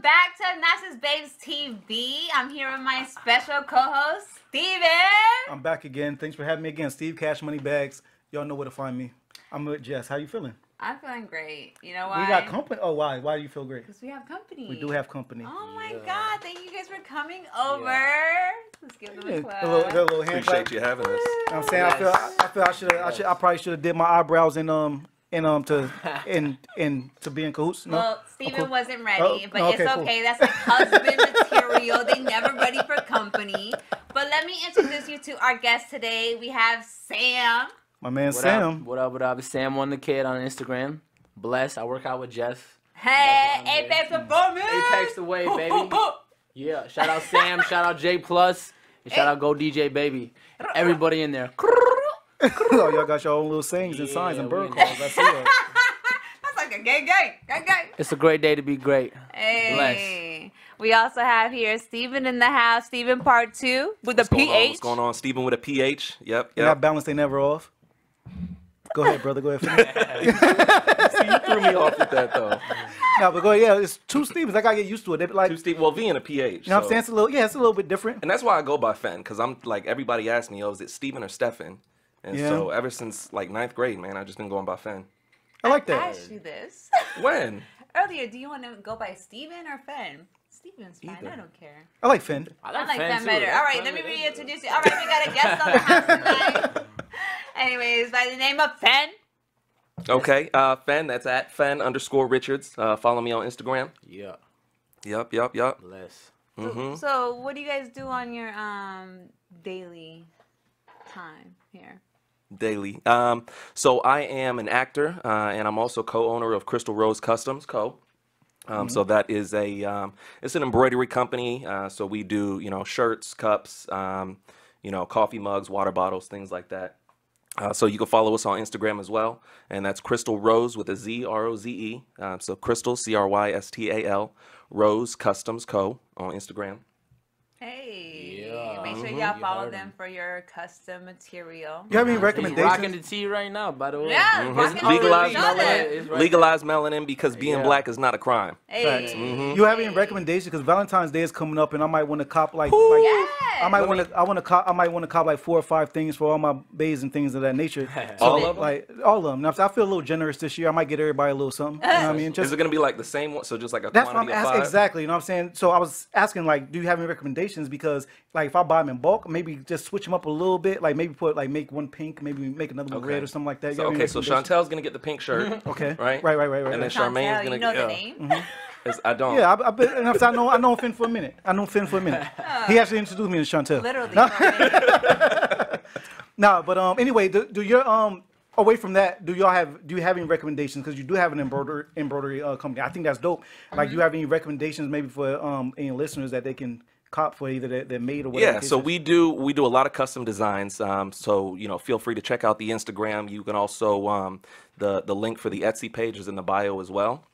back to Obnoxious Babes TV. I'm here with my special co-host, Steven. I'm back again. Thanks for having me again. Steve Cash Money Bags. Y'all know where to find me. I'm with Jess. How you feeling? I'm feeling great. You know why? We got company. Oh, why? Why do you feel great? Because we have company. We do have company. Oh my God! Thank you guys for coming over. Let's give them a clap. A little hand clap. Appreciate you having us. You know what I'm saying? I probably should have did my eyebrows to be in cahoots. No? Well, Steven cool. wasn't ready, but okay, it's cool. okay. That's like husband material. They never ready for company. But let me introduce you to our guest today. We have Sam. My man Sam. What up? It's Sam on the Kid on Instagram. Blessed. I work out with Jess. Hey, Apex Performance. Apex the way, baby. Yeah. Shout out Sam. Shout out J Plus. And shout out Go DJ Baby. Everybody in there. Oh, y'all got your own little sayings and signs and bird calls. I see that. That's like a gang. It's a great day to be great. Hey. We also have here Steven in the house. Steven part 2 with a PH. What's going on? Steven with a PH. Yep. That balance, they never off. Go ahead, brother. Go ahead. See, you threw me off with that though. No, but go ahead. Yeah, it's two Stevens. I gotta get used to it. They like, Well, V and a PH. you know what I'm saying? It's a little bit different. And that's why I go by Fen, because I'm like, everybody asks me, oh, is it Steven or Stefan? And so ever since like 9th grade, man, I've just been going by Fen. I like I that. asked you this When? earlier. Do you want to go by Steven or Fen? Steven's fine. Either. I don't care. I like Finn. I like that better. All right, let me reintroduce you. All right, we got a guest on the house tonight. Anyways, by the name of Fen. Okay, Fen, that's at Fen_Richards. Follow me on Instagram. Yeah. Yep. Bless. So, what do you guys do on your daily time here? Daily. So I am an actor, and I'm also co-owner of Crystal Rose Customs Co. So that is it's an embroidery company. So we do, shirts, cups, coffee mugs, water bottles, things like that. So you can follow us on Instagram as well, and that's Crystal Rose with a Z, R-O-Z-E. So Crystal, C-R-Y-S-T-A-L, Rose Customs Co. on Instagram. Hey, Yeah. make sure y'all follow them for your custom material. You have any He's recommendations? rocking the tea right now, by the way. Yeah, rocking the tea. Legalized Know that. It's right Legalize melanin because being black is not a crime. Facts. Hey. You have any recommendations? Because Valentine's Day is coming up, and I might want to cop like Yes. I might want to cop like 4 or 5 things for all my babes and things of that nature. All of them? Like all of them. Now, I feel a little generous this year. I might get everybody a little something. You know what I mean? Is it going to be like the same one? So just like a That's what I'm quantity of asking 5? exactly. You know what I'm saying? So I was asking, like, do you have any recommendations? Because like if I buy them in bulk, maybe just switch them up a little bit. Like maybe make one pink, maybe make another one red or something like that. So, so Chantel's going to get the pink shirt. Okay. Right? Right. And then Chantel, Charmaine's going to you know get the name? I don't. Yeah, I know Finn for a minute. He actually introduced me to Chantel. Literally. No, but anyway, do your away from that, do you have any recommendations? Because you do have an embroidery company. I think that's dope. Like, do you have any recommendations maybe for any listeners that they can cop for either they're made or whatever? Yeah, so we do a lot of custom designs. So feel free to check out the Instagram. You can also the link for the Etsy page is in the bio as well.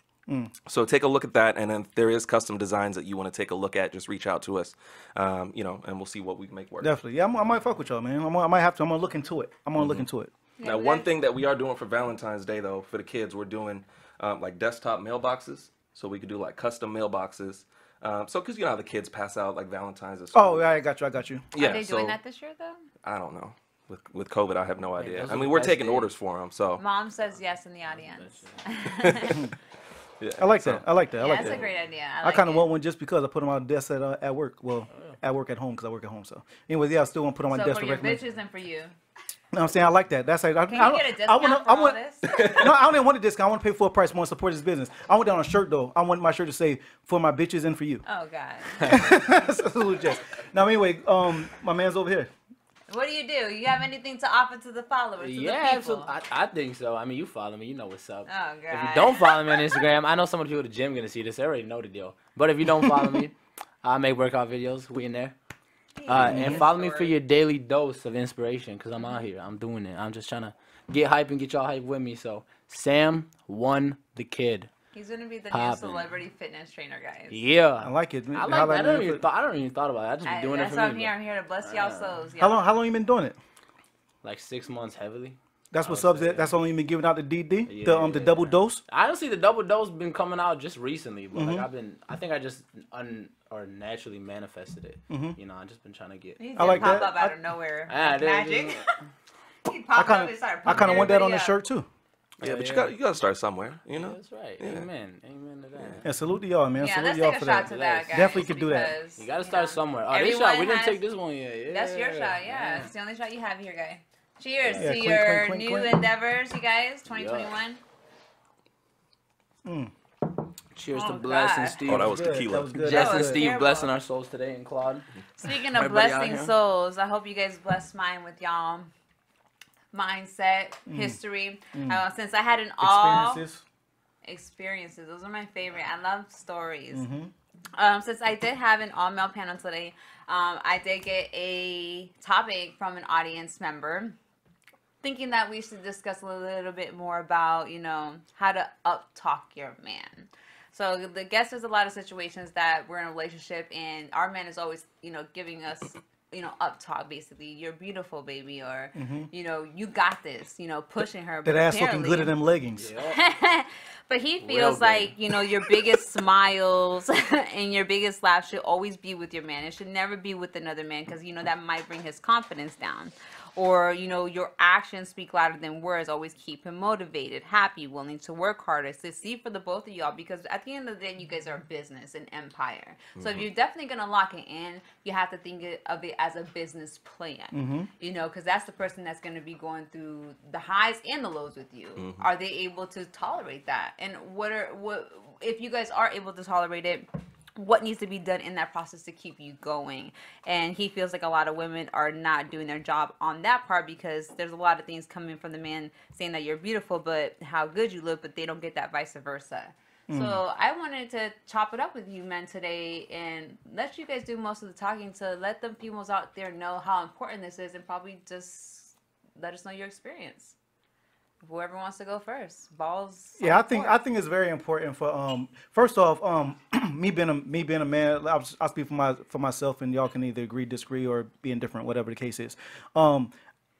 So take a look at that, and then if there is custom designs that you want to take a look at, just reach out to us, and we'll see what we can make work. Definitely, yeah, I might fuck with y'all, man. I might have to. I'm gonna look into it. Now, one thing that we are doing for Valentine's Day, though, for the kids, we're doing like desktop mailboxes, so we could do like custom mailboxes. So, because how the kids pass out like Valentine's at school. Oh, yeah, I got you. Yeah, Are they doing that this year, though? I don't know. With COVID, I have no idea. those I are mean, the we're best taking days. orders for them, so. Mom says yes in the audience. Yeah, I like that. That's a great idea. I kind of want one just because I put them on the desk at work. Well, at work at home because I work at home. So, anyways, yeah, I still want to put them on my So desk for to your recommend. bitches and for you. You know what I'm saying? I like that. That's like, Can you get a discount for all this? No, I don't even want a discount. I want to pay full price. I want to support this business. I want that on a shirt, though. I want my shirt to say, for my bitches and for you. Oh, God. So, just. Now, anyway, my man's over here. What do? You have anything to offer to the followers, to the Yeah, people? I think so. I mean, you follow me, you know what's up. Oh, God. If you don't follow me on Instagram, I know some of the people at the gym going to see this. They already know the deal. But if you don't follow me, I make workout videos. We in there. And follow me for your daily dose of inspiration because I'm out here. I'm doing it. I'm just trying to get hype and get y'all hype with me. So, Sam won the kid. He's going to be the new Poppin'. celebrity fitness trainer, guys. Yeah. I like it. I like that. I don't even thought about it. I just be doing it That's for why me. I'm here. I'm here to bless y'all souls. How long you been doing it? Like 6 months heavily. That's what subs. That's only been giving out the DD, Yeah, the double dose. I don't see the double dose been coming out just recently, but Mm-hmm. like I think I just naturally manifested it. You know, I just been trying to get. He I like pop that. up out of nowhere. Ah, Like there it magic. is. He popped up and started I kind of want that on the everybody shirt too. Yeah, but yeah. you got to start somewhere, you know. That's right. Amen. Amen to that. And salute to y'all, man. Yeah, salute let's y'all take a for shot that. to that, guys. Definitely could do that. because, You got to start know, somewhere. Oh, this shot, everyone we didn't has- take this one yet. Yeah. That's your shot, yeah. It's the only shot you have here, guy. Cheers Yeah, to clink, your clink, new clink. endeavors, you guys. 2021. Cheers Oh, to Bless and God. Steve. Oh, that was Good, tequila. that was good. Jess That and was Steve terrible. blessing our souls today and Claude. Speaking of Everybody out blessing here? souls, I hope you guys bless mine with y'all mindset, history. Since I had an all experiences, those are my favorite. I love stories. Since I did have an all male panel today, I did get a topic from an audience member, thinking that we should discuss a little bit more about, you know, how to up talk your man. So the guess there's a lot of situations that we're in a relationship and our man is always, you know, giving us, you know, up talk, basically, you're beautiful, baby, or, you know, you got this, you know, pushing her. That but ass looking apparently- good in them leggings. But he Real feels good. like, you know, your biggest smiles and your biggest laugh should always be with your man. It should never be with another man because, you know, that might bring his confidence down. Or, you know, your actions speak louder than words. Always keep him motivated, happy, willing to work harder. Succeed for the both of y'all because at the end of the day, you guys are a business, an empire. So if you're definitely going to lock it in, you have to think of it as a business plan, you know, because that's the person that's going to be going through the highs and the lows with you. Are they able to tolerate that? And what if you guys are able to tolerate it? What needs to be done in that process to keep you going? And he feels like a lot of women are not doing their job on that part because there's a lot of things coming from the man saying that you're beautiful, but how good you look, but they don't get that vice versa. So I wanted to chop it up with you men today and let you guys do most of the talking to let the females out there know how important this is and probably just let us know your experience. Whoever wants to go first, balls. Yeah, I think it's very important for first off me being a man. I'll speak for myself, and y'all can either agree, disagree, or be indifferent, whatever the case is.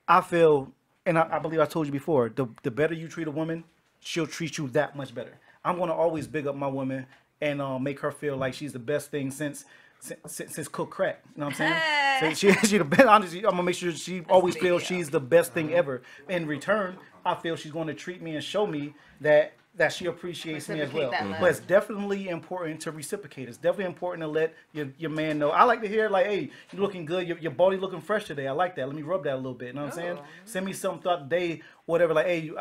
I feel, and I believe I told you before, the better you treat a woman, she'll treat you that much better. I'm gonna always big up my woman and make her feel like she's the best thing since cooked crack. You know what I'm saying? So she the best. Honestly, I'm gonna make sure she always feels she's the best thing ever. In return, I feel she's going to treat me and show me that she appreciates me as well. Reciprocate that love. But it's definitely important to reciprocate. It's definitely important to let your man know. I like to hear like, hey, you're looking good. Your body looking fresh today. I like that. Let me rub that a little bit. You know what I'm saying? Send me something throughout the day, whatever. Like, hey,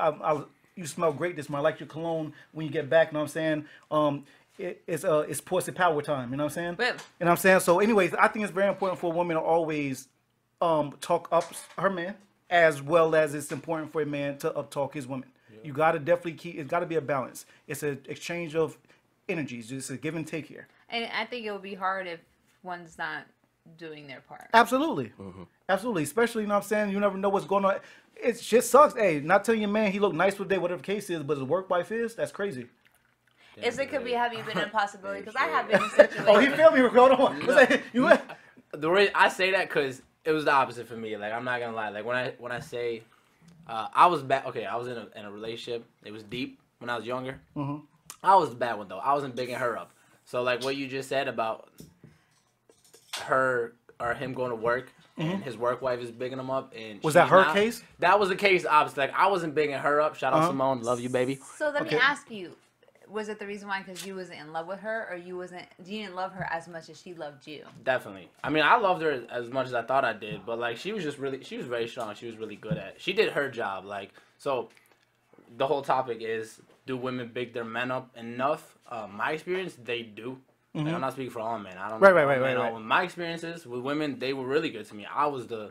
you smell great this morning. I like your cologne when you get back. You know what I'm saying? It's pussy power time. You know what I'm saying? Boom. You know what I'm saying? So, anyways, I think it's very important for a woman to always talk up her man, as well as it's important for a man to up talk his woman. You gotta definitely keep. It's gotta be a balance. It's an exchange of energies. It's a give and take here. And I think it would be hard if one's not doing their part. Absolutely, absolutely. Especially, you know what I'm saying. You never know what's going on. It shit sucks. Hey, not telling your man he look nice for the day, whatever the case is, but his work wife is. That's crazy. Is it could be have you been in a possibility? Because I have been in situations. Oh, he feel me. Hold on. You The reason I say that because it was the opposite for me. Like I'm not gonna lie. Like when I say I was bad. Okay, I was in a relationship. It was deep when I was younger. I was the bad one though. I wasn't bigging her up. So like what you just said about her or him going to work and his work wife is bigging him up. And Was that her not- case? That was the case. Obviously, like I wasn't bigging her up. Shout out Simone, love you, baby. So let Okay. me ask you: was it the reason why because you wasn't in love with her, or you didn't love her as much as she loved you? Definitely. I mean, I loved her as much as I thought I did, but like she was very strong. She was really good at it. She did her job. Like, so the whole topic is, do women big their men up enough? My experience, they do. Like, I'm not speaking for all men. I don't know. Right, all right, men. right, right. My experiences with women, they were really good to me. I was the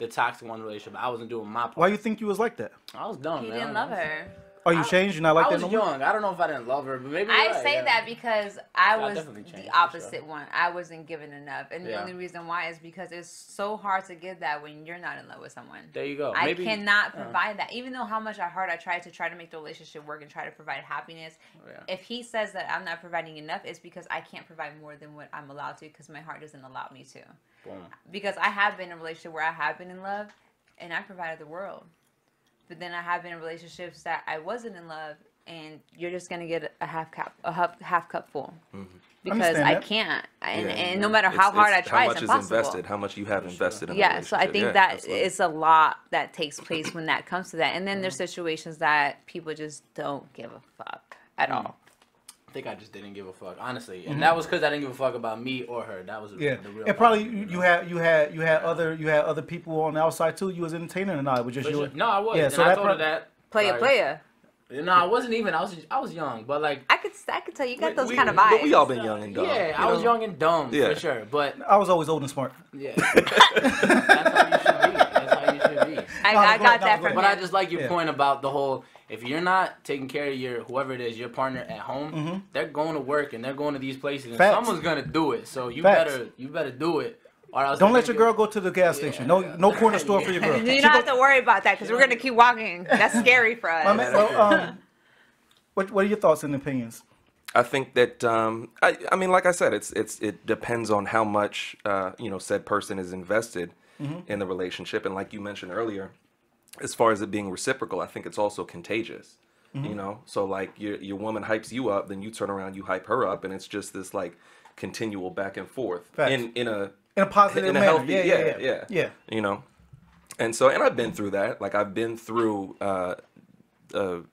toxic one in the relationship. I wasn't doing my part. Why you think you was like that? I was dumb, You man. didn't love her. Are you changed? You're not like I that was no more? young. I don't know if I didn't love her, but maybe I you're right, say yeah. that because I was definitely changed, the for opposite sure. one. I wasn't given enough, and the Yeah. only reason why is because it's so hard to give that when you're not in love with someone. There you go. I Maybe- cannot provide that, even though how much I tried to make the relationship work and try to provide happiness. Yeah. If he says that I'm not providing enough, it's because I can't provide more than what I'm allowed to because my heart doesn't allow me to. Boom. Because I have been in a relationship where I have been in love, and I provided the world. But then I have been in relationships that I wasn't in love, and you're just gonna get a half cup full. Because Understand I that. can't, and, Yeah. and no matter how hard I try, how it's much is impossible. invested, how much you have invested in the Yeah, so I relationship. think Yeah, that absolutely. it's a lot that takes place when that comes to that. And then there's situations that people just don't give a fuck at all. I think I just didn't give a fuck, honestly, and that was because I didn't give a fuck about me or her. That was Yeah, the real. and probably problem, you had other people on the outside too. You was entertaining or not? It was just For you. sure. No, I was. Yeah, and so I that told her prob- that. Player. No, I wasn't even. I was young, but like. I could tell you got those We- kind of vibes. But we all been young and dumb. Yeah, you I was know? young and dumb Yeah. for sure, but I was always old and smart. yeah, that's how you should be. That's how you should be. I No, got go that ahead, no, from go But ahead. I just like your Yeah. point about the whole. If you're not taking care of your whoever it is, your partner at home, they're going to work and they're going to these places, and Facts. someone's gonna do it. So you Facts. better do it, or else Don't they're let your gonna girl go to the gas station. No corner store for your girl. You don't have to worry about that because we're gonna keep walking. That's scary for us. My man, well, what are your thoughts and opinions? I think that I mean, like I said, it depends on how much said person is invested in the relationship, and like you mentioned earlier, as far as it being reciprocal, I think it's also contagious. You know, so like your woman hypes you up, then you turn around, you hype her up, and it's just this like continual back and forth Facts. in a positive in a manner. healthy, Yeah. you know. And so, and I've been through that. Like I've been through a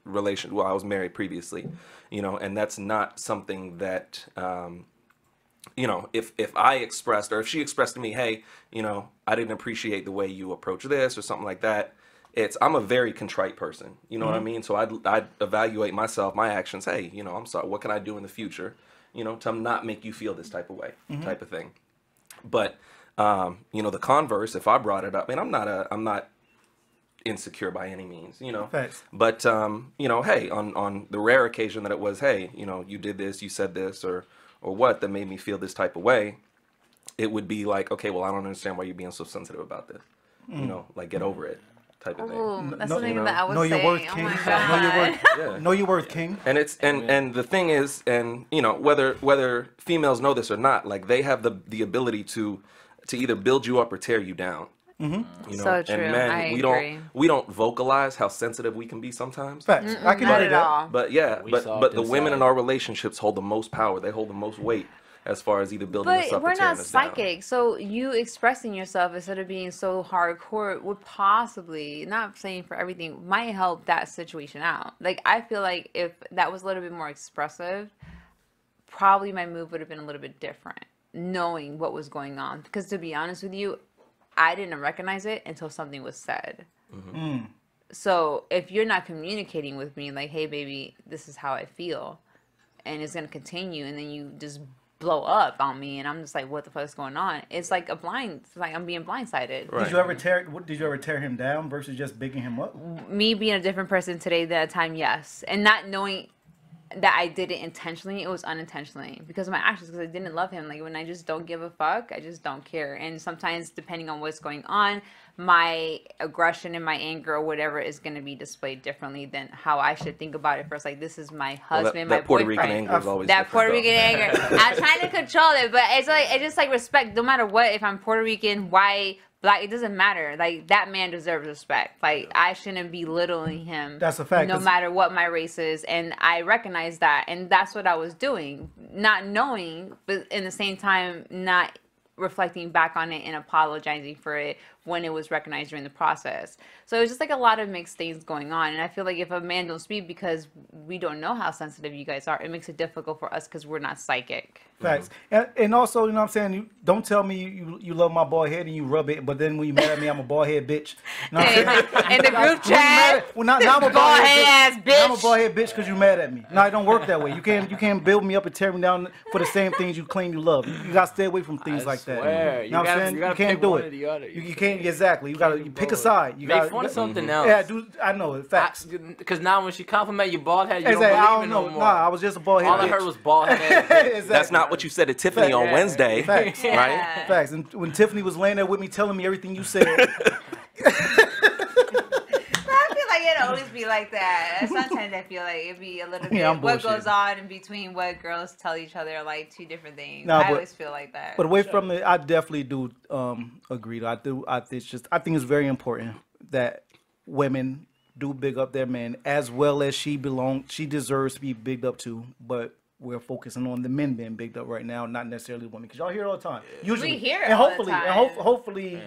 relation. Well, I was married previously, and that's not something that, if I expressed or if she expressed to me, hey, I didn't appreciate the way you approach this or something like that. I'm a very contrite person. You know what I mean? So I'd evaluate myself, my actions. Hey, I'm sorry. What can I do in the future? To not make you feel this type of way, type of thing. But the converse, if I brought it up, and I'm not insecure by any means, Facts. But hey, on the rare occasion that it was, hey, you did this, you said this, or what that made me feel this type of way, it would be like, okay, well, I don't understand why you're being so sensitive about this. Like get over it, type of thing. Ooh, that's No- something that I would Know say. your worth, Oh king. my Know your god. worth. Yeah. Know your worth, king. And it's and the thing is, and whether females know this or not, like they have the ability to either build you up or tear you down. So true. And men, I we agree. don't vocalize how sensitive we can be sometimes. Facts. I can Not agree at that. all. But yeah, We but soft the women in inside. our relationships hold the most power. They hold the most weight as far as either building us But up we're or tearing not us down. psychic, so you expressing yourself instead of being so hardcore would possibly, not saying for everything, might help that situation out. Like I feel like if that was a little bit more expressive, probably my move would have been a little bit different, knowing what was going on. Because to be honest with you, I didn't recognize it until something was said. So if you're not communicating with me, like, hey, baby, this is how I feel, and it's gonna continue, and then you just blow up on me, and I'm just like, what the fuck is going on? It's like it's like I'm being blindsided. Right. Did you ever tear him down versus just bigging him up? Me being a different person today than at a time, yes, and not knowing that I did it intentionally, it was unintentionally because of my actions, because I didn't love him. Like when I just don't give a fuck, I just don't care. And sometimes depending on what's going on, my aggression and my anger or whatever is going to be displayed differently than how I should think about it first. Like this is my husband, that my Puerto boyfriend. Rican anger is always That different, Puerto though. Rican anger. I'm trying to control it, but it's just like respect. No matter what, if I'm Puerto Rican, white, black, it doesn't matter. Like that man deserves respect. Like I shouldn't be belittling him. That's a fact, No 'cause- matter what my race is, and I recognize that, and that's what I was doing, not knowing, but in the same time not reflecting back on it and apologizing for it when it was recognized during the process. So it was just like a lot of mixed things going on, and I feel like if a man don't speak because we don't know how sensitive you guys are, it makes it difficult for us because we're not psychic. Facts. And also, you know what I'm saying? You don't tell me you love my bald head and you rub it, but then when you mad at me, I'm a bald head bitch. You know what I'm saying? In the group chat, Well, now I'm a bald bald head ass head bitch. Now I'm a bitch. bald head bitch because you mad at me. No, it don't work that way. You can't build me up and tear me down for the same things you claim you love. You gotta stay away from things I like that. swear. You know what I'm saying? You gotta can't pick do one it. or the other. You can't exactly. You gotta pick a side. You Make gotta fun of something else. Yeah, dude. I know it. Facts. Because now when she compliment your bald head, you Exactly. don't I believe don't it know. no more. Nah, I was just a bald head All bitch. I heard was bald head. Exactly. That's not what you said to Tiffany on Yeah. Wednesday, Facts. right? Yeah. Facts. And when Tiffany was laying there with me, telling me everything you said, I feel like it'll always be like that. Sometimes I feel like it'd be a little bit Yeah, I'm what goes bullshitting. on in between what girls tell each other are like two different things. Nah, I but- always feel like that. but away from it, I definitely do agree. I think it's very important that women do big up their man as well as she deserves to be bigged up too. But we're focusing on the men being bigged up right now, not necessarily women, because y'all hear it all the time. Usually, We hear it and all the hopefully, time. hopefully,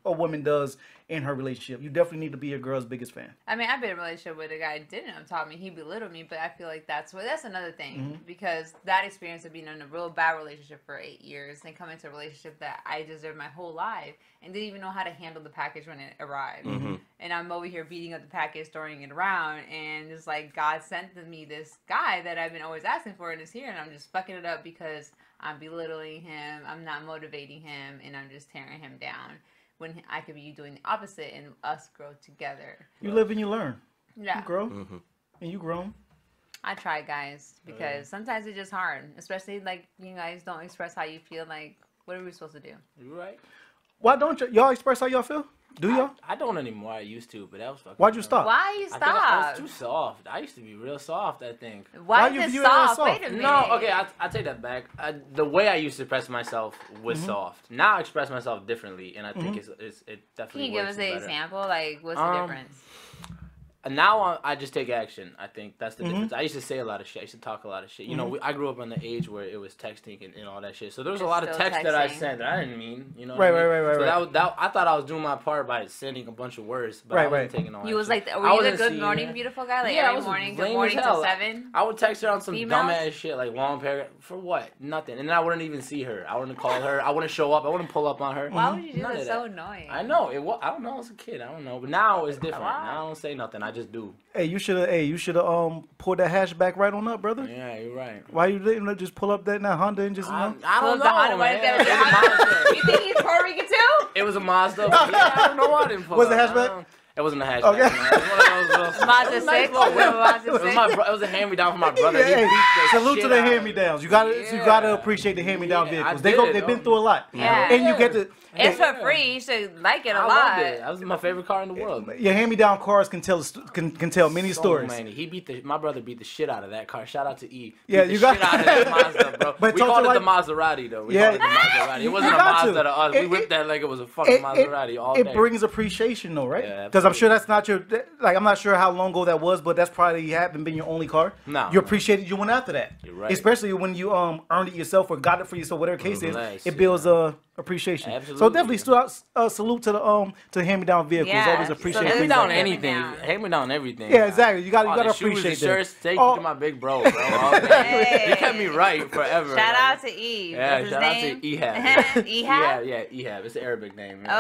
a woman does in her relationship. You definitely need to be your girl's biggest fan. I mean, I've been in a relationship with a guy who didn't have taught me. He belittled me, but I feel like that's another thing. Because that experience of being in a real bad relationship for 8 years and coming to a relationship that I deserved my whole life and didn't even know how to handle the package when it arrived. And I'm over here beating up the package, throwing it around, and it's like God sent to me this guy that I've been always asking for and is here, and I'm just fucking it up because I'm belittling him, I'm not motivating him, and I'm just tearing him down. When I could be doing the opposite and us grow together. You live and you learn. Yeah. You grow. And you grown. I try, guys, because sometimes it's just hard. Especially, like, you guys don't express how you feel. Like, what are we supposed to do? You right? Why don't y'all express how y'all feel? Do y'all? I don't anymore. I used to, but that was fucking. Why'd you stop? Why you I think I stop? was too soft. I used to be real soft, I think. Why you is view it it as soft? soft? Wait a minute. No, okay, I take that back. The way I used to express myself was soft. Now I express myself differently, and I think it Can definitely you give works us an better. example? Like, what's the difference? Now I just take action. I think that's the difference. I used to say a lot of shit. I used to talk a lot of shit. You know, I grew up in the age where it was texting and all that shit. So there was a It's lot of still text that I texting. sent that I didn't mean. You know, Right, what I mean? right, So right. that I thought I was doing my part by sending a bunch of words, but I wasn't taking on. You was like, were I you the wasn't good seeing morning, her. beautiful guy? Like, Yeah, I every was morning, good lame as morning hell. till 7? I would text her on some Females? dumbass shit, like long paragraph. For what? Nothing. And then I wouldn't even see her. I wouldn't call her. I wouldn't show up. I wouldn't pull up on her. Why would you do None that? of So annoying. I know. I don't know. I was a kid. I don't know. But now it's different. Wow. Now I don't say nothing. I just do. Hey, you should have pulled that hatchback right on up, brother. Yeah, you're right. Why you didn't just pull up that now Honda and just I Well, don't the know, Honda, what man. if that was It a was a Honda? Mazda. You think he's Puerto Rican too? It was a Mazda. But yeah, I don't know why I didn't pull Was it up. hatchback? It wasn't a hatchback. Okay. Man. It was one of those little- Mazda it was a nice 6? little whip. Mazda It was 6? it was a hand-me-down from my brother. Yeah, He beat the salute to shit the out of hand-me-downs. You gotta appreciate the hand-me-down Yeah, I vehicles. did, They've been though. through a lot. Yeah. And you get to It's for free. You should like it a I lot. loved it. That was my favorite car in the world. your hand-me-down cars can tell many So stories. many. My brother beat the shit out of that car. Shout out to E. Yeah, Beat you the got- shit out of that Mazda, bro. But We talk called to it the like- Maserati though. We Yeah. called it the Maserati. It wasn't You a got Mazda to. to us. We whipped that like it was a fucking Maserati all it day. brings appreciation though, right? Yeah, Because I'm sure absolutely. that's not your I'm not sure how long ago that was, but that's probably haven't been your only car. No. You appreciated you went after that. You're right. Especially when you earned it yourself or got it for yourself, whatever case is, Bless, it builds appreciation. So Absolutely. definitely salute to the hand-me-down vehicles. Yeah. Always So appreciate this Hand me things down like that. anything. down. Hand me down everything. Yeah, exactly. You gotta The shoes, appreciate the that. shirts. Take Oh. to my big bro, bro. All day. Hey. He kept me right forever. Shout bro. out to Eve. Yeah, What's his shout out name? to Ehab. Ehab? Yeah, Ehab. It's an Arabic name. Man. Oh,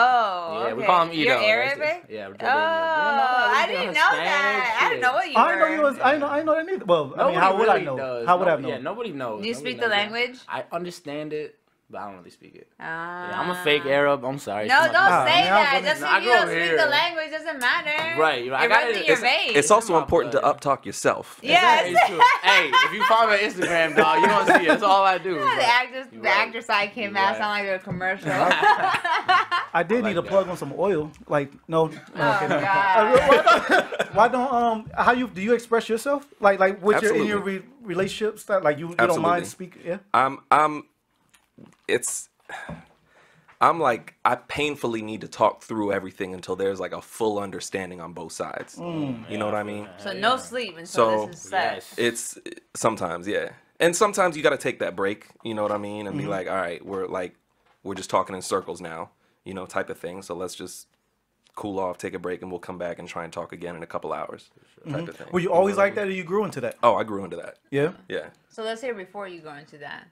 Yeah, okay. we call him Edo. You're That's Arabic? it. Yeah, we're Oh, Jordanian. I didn't know that. I didn't know what you I didn't know were. you was. I didn't know that neither. Well, I mean, how Nobody would I really know? does. How would I No- know? Yeah, nobody knows. Do you Nobody speak the knows that. language? I understand it, but I don't really speak it. Yeah, Yeah, I'm a fake Arab. I'm sorry. No, don't It's my- say man, that. I'm Just gonna- I if you grew don't up speak here. the language, doesn't matter. Right, you're right. I It got runs it. in your veins. It's also my important to blood. up-talk yourself. Yes. It's true. Hey, if you follow me on Instagram, dog, you don't see it. That's all I do. The bro. actor You the right. actor side came You out right. sound like a commercial. I did like need to that. plug on some oil. Like no. Oh God. Why don't how do you express yourself like with your in your Absolutely. relationship stuff like you don't mind Absolutely. speaking? Yeah. I painfully need to talk through everything until there's like a full understanding on both sides. You know what I mean? So no sleep until So, this is set. Yes. It's sometimes, yeah. And sometimes you got to take that break, you know what I mean? And be like, all right, we're just talking in circles now, you know, type of thing. So let's just cool off, take a break, and we'll come back and try and talk again in a couple hours type of thing. Were you always like that, or you grew into that? Oh, I grew into that. Yeah. Yeah. So let's hear before you go into that.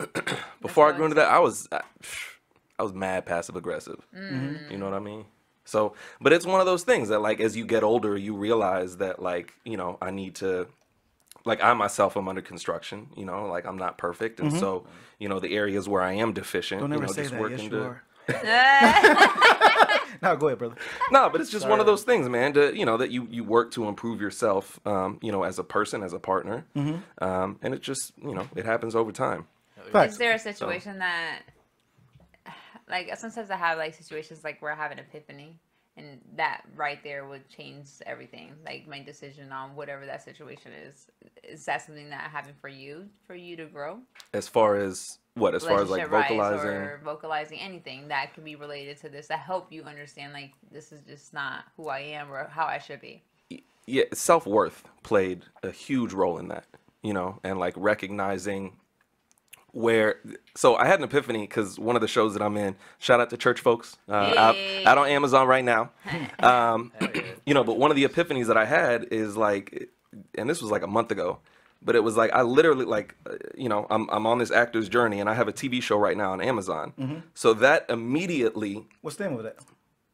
Before I grew into that, I was mad passive aggressive. You know what I mean? So, but it's one of those things that like as you get older, you realize that like, you know, I need to, like I myself am under construction, you know, like I'm not perfect. And so, you know, the areas where I am deficient, Don't you ever know, say just that. working Yes, to. you are. No, go ahead, brother. No, but it's just one of those things, man. To you know that you work to improve yourself, you know, as a person, as a partner, and it just it happens over time. Facts. Is there a situation that, like, sometimes I have like situations like where I have an epiphany, and that right there would change everything, like my decision on whatever that situation is. Is that something that happened for you to grow? As far as what? As far as like Relationship-wise vocalizing. or vocalizing anything that can be related to this, that help you understand like this is just not who I am or how I should be. yeah, self-worth played a huge role in that, you know, and like recognizing where. So I had an epiphany because one of the shows that I'm in, shout out to Church Folks, out on Amazon right now. You know, but one of the epiphanies that I had is like, and this was like a month ago, but it was like I literally like, you know, I'm on this actor's journey, and I have a TV show right now on Amazon. So that immediately, What's the name of that?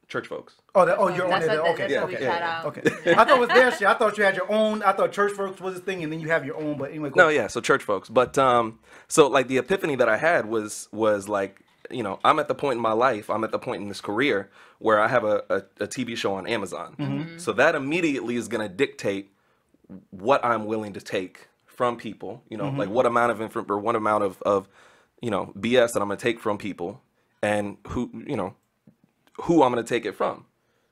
Church Folks. Oh, you're on That's it. what, Okay, that's what we okay, shout out. okay. I thought it was their shit. I thought you had your own. I thought Church Folks was a thing, and then you have your own. But anyway, go No, yeah, so Church Folks. But so like the epiphany that I had was like, you know, I'm at the point in my life, I'm at the point in this career where I have a TV show on Amazon. So that immediately is going to dictate what I'm willing to take from people, you know, like what amount of you know, BS that I'm going to take from people, and who I'm going to take it from.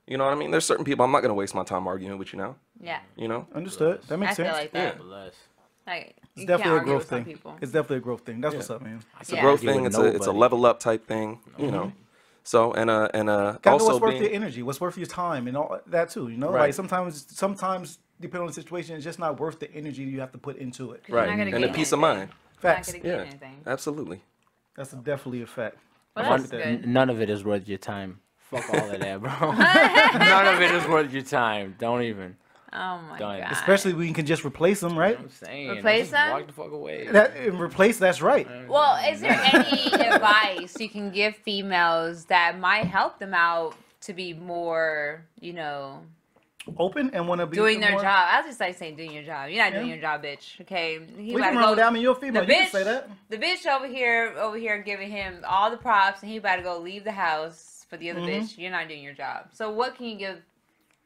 You know what I mean? There's certain people I'm not going to waste my time arguing with you now. Yeah. You know? understood. That makes I feel sense. like that. Bless. Like, It's you definitely can't a argue growth with some thing. people. It's definitely a growth thing. That's what's up, man. It's a Yeah. growth Argue thing. with It's a nobody. level up type thing, you know. So and Gotta know also what's worth being your energy, what's worth your time, and all that too. You know, Right. like sometimes depending on the situation, it's just not worth the energy you have to put into it. You're right not gonna and the gain peace of anything. mind. You're not Facts. gonna gain Yeah, anything. absolutely. That's definitely a fact. Well, I fuck that's with that. good. None of it is worth your time. Fuck all of that, bro. None of it is worth your time. Don't even. Oh my Done. god. Especially when you can just replace them, right? I'm saying. Replace just them? Walk the fuck away. And replace. That's right. Well, is there any advice you can give females that might help them out to be more, you know, Open and want to be doing their more- job? I was just like saying doing your job. You're not doing Yeah. your job, bitch. Okay. He We about can to run go- with that. I mean, you're a female. The You can bitch, say that. the bitch over here giving him all the props, and he about to go leave the house for the other bitch. You're not doing your job. So what can you give?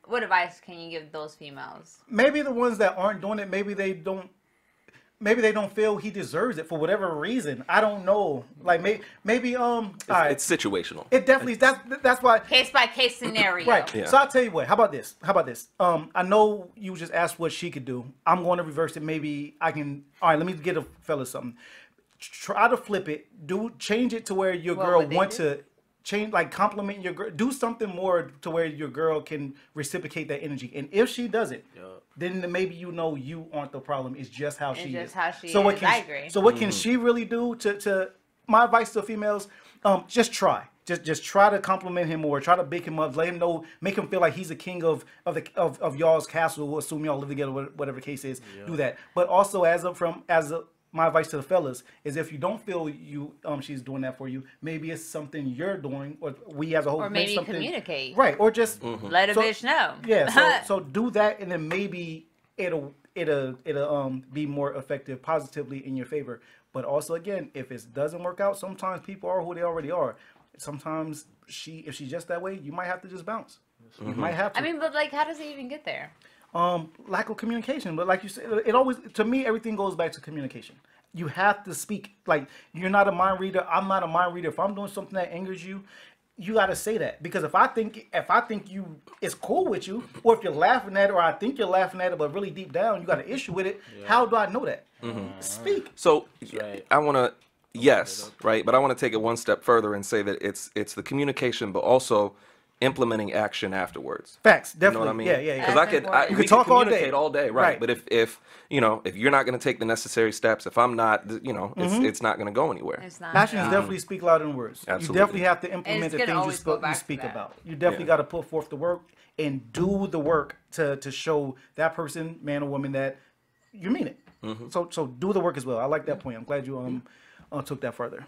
What advice can you give those females? Maybe the ones that aren't doing it, maybe they don't feel he deserves it for whatever reason. I don't know. Like maybe all right. It's situational. It definitely that's why. Case by case scenario. Right. Yeah. So I'll tell you what. How about this? I know you just asked what she could do. I'm going to reverse it. Maybe I can. All right. Let me get a fella something. Try to flip it. Change it to where your What girl would they want do? to change, like compliment your girl. Do something more to where your girl can reciprocate that energy. And if she does it, then maybe you aren't the problem. It's just how she just is. how she What is. can I agree. So what can she really do to? My advice to females, just try. Just try to compliment him more. Try to big him up. Let him know. Make him feel like he's a king of y'all's castle. We'll assume y'all live together, whatever the case is. Do that. But also, my advice to the fellas is if you don't feel she's doing that for you, maybe it's something you're doing, or we as a whole. Or make maybe something, communicate. Right. Or just Let a So- bitch know. yeah. So do that, and then maybe it'll be more effective positively in your favor. But also, again, if it doesn't work out, sometimes people are who they already are. Sometimes if she's just that way, you might have to just bounce. You might have to. I mean, but like, how does it even get there? Lack of communication. But like you said, it always, to me, everything goes back to communication. You have to speak. Like, you're not a mind reader. I'm not a mind reader. If I'm doing something that angers you, you got to say that. Because if I think you it's cool with you, or if you're laughing at it, or I think you're laughing at it, but really deep down you got an issue with it, how do I know that? Speak. So right. I want to, yes, right, but I want to take it one step further and say that it's the communication, but also implementing action afterwards. Facts. You know Definitely. what I mean? Yeah. Because That's I could, important. You we could talk all day. communicate all day, right? Right. But if you're not going to take the necessary steps, if I'm not, it's not going to go anywhere. It's not. Actions definitely speak louder than words. Absolutely. You definitely have to implement It's the gonna things always go back you to speak that. about. You definitely got to put forth the work and do the work to show that person, man or woman, that you mean it. So do the work as well. I like that point. I'm glad you took that further.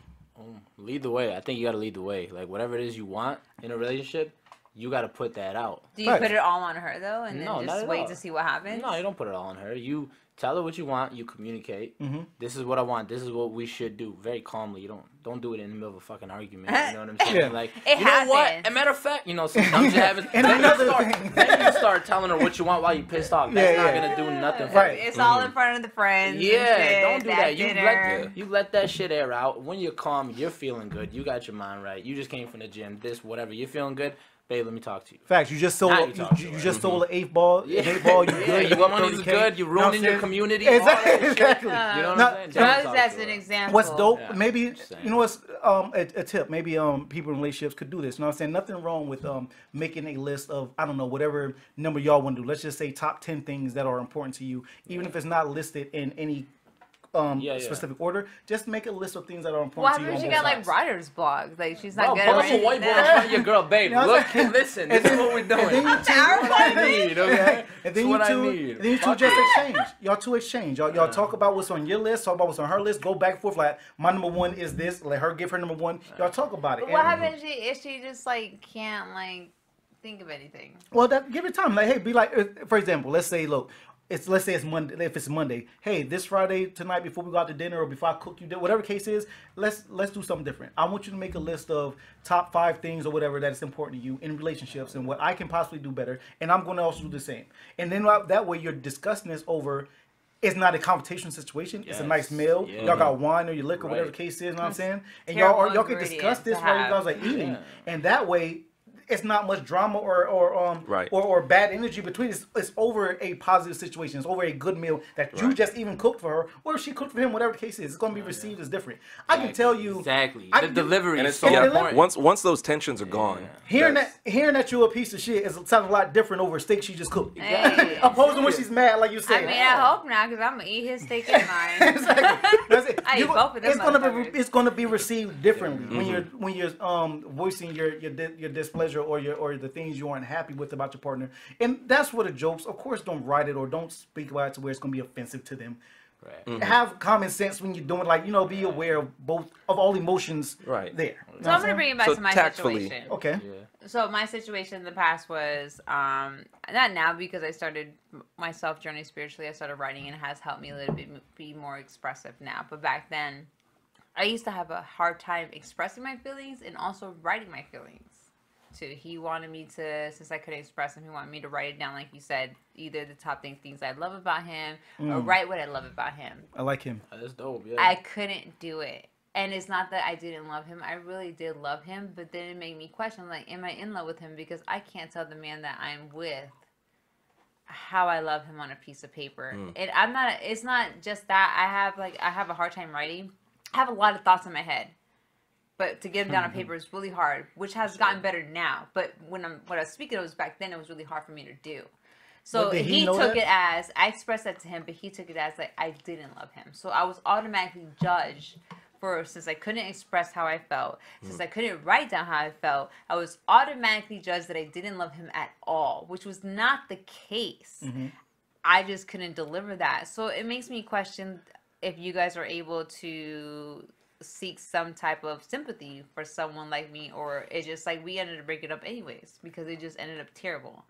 Lead the way. I think you got to lead the way. Like, whatever it is you want in a relationship, you got to put that out. Do you Right. put it all on her though, and then No, not just at wait all. to see what happens? No, you don't put it all on her. You tell her what you want. You communicate. This is what I want. This is what we should do. Very calmly. You don't do it in the middle of a fucking argument. You know what I'm saying? Yeah. Like, It you know what? happens. As a matter of fact, sometimes you have it. And another thing. Then you start telling her what you want while you pissed off. That's not gonna do nothing for Right. you. It's all in front of the friends. Yeah, and shit, don't do that. dinner. You let that shit air out. When you're calm, you're feeling good. You got your mind right. You just came from the gym. This, whatever. You're feeling good. babe, let me talk to you. Facts. You just Now stole. you talk to You her. just stole an 8 ball. Yeah. An 8 ball. You Yeah, good. your want money's 30K, good. You know what I'm ruining your saying? community. Exactly. All that shit. Exactly. You know what Now, I'm saying? Drugs Talk as to an her. example. what's dope? Yeah. Maybe Just saying. you know what's a tip. Maybe people in relationships could do this. You know what I'm saying? Nothing wrong with making a list of, I don't know, whatever number y'all want to do. Let's just say top 10 things that are important to you, even if it's not listed in any specific order. Just make a list of things that are important What to you. happens if on she both got like sides. writer's block? Like she's not Bro, good pull at up a writing whiteboard in down. front of your girl, babe. You know what Look, I'm saying? listen. This is what we're doing. then you That's what I need, okay? And then That's you what I two, need. and then you two Fuck just it. exchange. Y'all two exchange. Y'all talk about what's on your list, talk about what's on her list, go back and forth. Like, my number one is this. Let her give her number one. Y'all talk about it. But what And- happens if she just like can't like think of anything? Well, give it time. Like, hey, be like, for example, let's say it's Monday. If it's Monday, hey, this Friday tonight before we go out to dinner or before I cook you, whatever case is, let's do something different. I want you to make a list of top 5 things or whatever that is important to you in relationships and what I can possibly do better, and I'm going to also do the same. And then that way you're discussing this over. It's not a confrontation situation. It's a Yes. nice meal. Yeah. Y'all got wine or your liquor, whatever the Right. case is. You know what I'm saying? And Terrible y'all can discuss ingredient this to while you have. guys are eating, Yeah. and that way. It's not much drama Right. or bad energy between. It's over a positive situation. It's over a good meal that you just even cooked for her, or if she cooked for him. Whatever the case is, it's going to be received as different. I can tell you Exactly. I The can- delivery And is it's so Yeah, important. once those tensions are gone. Hearing that's- that you're a piece of shit is sounds a lot different over a steak she just cooked. Hey. Opposed to when she's mad, like you I said. mean, I hope not, because I'm gonna eat his steak and mine. Exactly. That's it. I eat both of them motherfuckers. It's gonna be received differently when you're voicing your displeasure or the things you aren't happy with about your partner. And that's where the jokes, of course, don't write it or don't speak about it to where it's gonna be offensive to them. Right. Have common sense when you're doing, like, be aware of all emotions Right. there. So I'm gonna bring it back So to my tactfully. situation. Okay. Yeah. So my situation in the past was not now, because I started my self journey spiritually. I started writing, and it has helped me a little bit be more expressive now. But back then, I used to have a hard time expressing my feelings and also writing my feelings. So he wanted me to, since I couldn't express them, he wanted me to write it down, like you said, either the top things I love about him or write what I love about him. I like him. That's dope, yeah. I couldn't do it. And it's not that I didn't love him. I really did love him, but then it made me question, like, am I in love with him? Because I can't tell the man that I'm with how I love him on a piece of paper. And it's not just that. I have a hard time writing. I have a lot of thoughts in my head. But to get them down on paper is really hard, which has gotten better now. But when I was speaking, it was back then, it was really hard for me to do. So But did he he know took that? it as, I expressed that to him, but he took it as like I didn't love him. So I was automatically judged since I couldn't express how I felt, since I couldn't write down how I felt, I was automatically judged that I didn't love him at all, which was not the case. I just couldn't deliver that. So it makes me question if you guys are able to seek some type of sympathy for someone like me, or it's just like we ended up breaking up anyways because it just ended up terrible.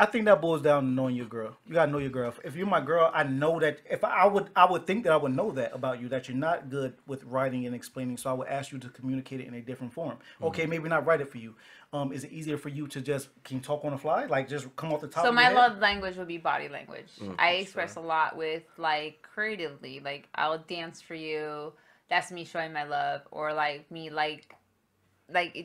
I think that boils down to knowing your girl. You gotta know your girl. If you're my girl, I know that if I would think that I would know that about you, that you're not good with writing and explaining. So I would ask you to communicate it in a different form. Okay, maybe not write it for you. Is it easier for you to can you talk on the fly, like just come off the top? So of my your head? love language would be body language. I express a lot with like creatively, like I'll dance for you. That's me showing my love, or like me like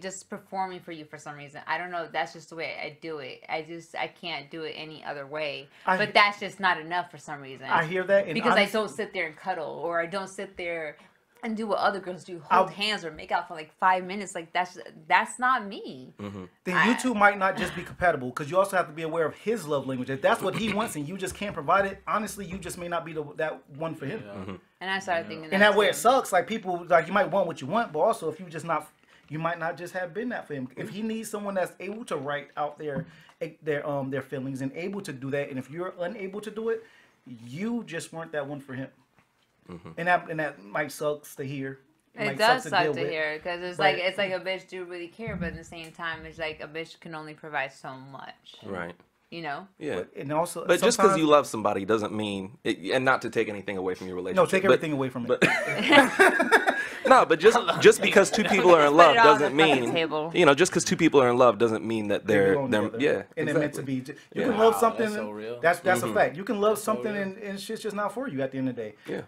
just performing for you for some reason. I don't know. That's just the way I do it. I can't do it any other way. But that's just not enough for some reason. I hear that, and because honestly, I don't sit there and cuddle, or I don't sit there and do what other girls do, hold hands or make out for like 5 minutes. Like that's not me. Then you two might not just be compatible, because you also have to be aware of his love language. If that's what he wants and you just can't provide it, honestly, you just may not be that one for him. And I started thinking that. And that way too. it sucks. Like people, like you might want what you want, but also if you just not, you might not just have been that for him. If he needs someone that's able to write out their feelings and able to do that, and if you're unable to do it, you just weren't that one for him. And that might sucks to hear. It does suck to hear, because it's like a bitch do really care, but at the same time, it's like a bitch can only provide so much. Right. You know? Yeah. And also, But just because you love somebody doesn't mean, and not to take anything away from your relationship. no, take everything away from it. No, but just because two people are in love doesn't mean, table. just because two people are in love doesn't mean that they're yeah. And they're meant to be. You Yeah. can love something. That's so real. That's a fact. You can love something and shit's just not for you at the end of the day. Yeah.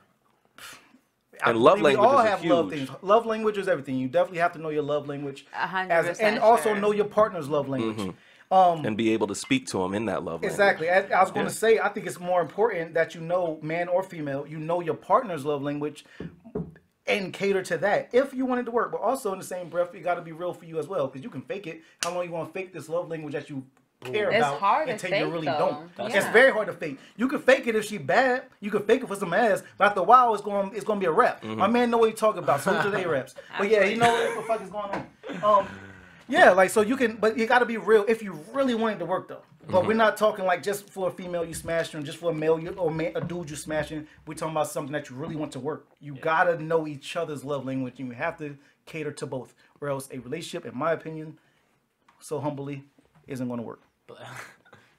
And love we all languages are have love huge. things. Love language is everything. You definitely have to know your love language, 100% and also sure. know your partner's love language. And be able to speak to them in that love language. Exactly. I was going to Yeah. say, I think it's more important that you know, man or female, you know your partner's love language and cater to that if you want it to work. But also in the same breath, you got to be real for you as well, because you can fake it. How long you want to fake this love language that you care It's about hard to until you fake, really though. don't? Yeah. It's very hard to fake. You can fake it if she bad. You can fake it for some ass, but after a while, it's going to be a rap. My man know what he talking about. So do they raps. But yeah, he know what the fuck is going on. Yeah, like, so you can, but you got to be real if you really want it to work, though. But we're not talking like just for a female you smashing, just for a male a dude you smashing. We're talking about something that you really want to work. You got to know each other's love language, and you have to cater to both, or else a relationship, in my opinion, so humbly, isn't going to work.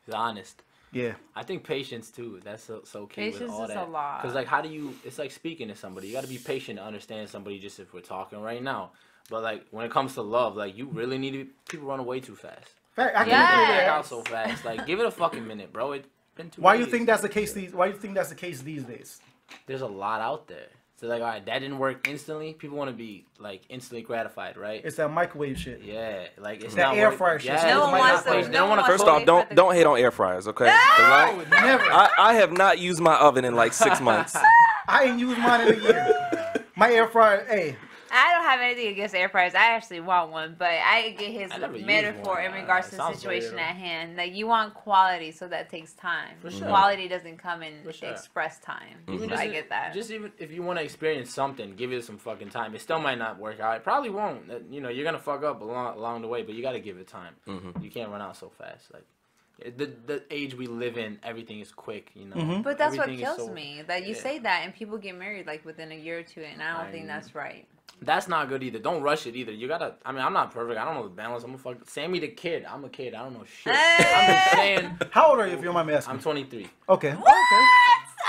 He's honest. Yeah. I think patience too. That's so key with Patience all is that. a lot. Because like, how do you? It's like speaking to somebody. You got to be patient to understand somebody. Just if we're talking right now, but like when it comes to love, like you really need to. People run away too fast. Fact, I They can Yes. agree get with that. out so fast. Like give it a fucking minute, bro. It's been 2 Why days. you think that's the case? Why you think that's the case these days? There's a lot out there. So like, all right, that didn't work instantly. People want to be like instantly gratified, right? It's that microwave shit. Yeah, like it's That not air work- fryer shit. Yeah, No one wants to- They don't no one want to wants First to off, wait for the- don't hate on air fryers, okay? 'Cause I have not used my oven in like 6 months. I ain't used mine in a year. My air fryer, hey. I don't have anything against air fryers. I actually want one, but I get his I never used metaphor one. in regards It to the sounds situation weird. at hand. Like you want quality, so that takes time. For sure. Quality doesn't come in For sure. express time. Even So just I get that. Just even if you want to experience something, give it some fucking time. It still might not work out. It probably won't. You know, you're gonna fuck up along the way, but you gotta give it time. You can't run out so fast. Like the age we live in, everything is quick. You know. But that's what Everything is kills so- me. That you yeah. say that and people get married like within a year or two, and I don't think that's right. That's not good either. Don't rush it either. You gotta. I mean, I'm not perfect. I don't know the balance. I'm a fuck. Sammy the kid. I'm a kid. I don't know shit. I'm just saying. How old are you, if you don't mind me asking? I'm 23. Okay. What?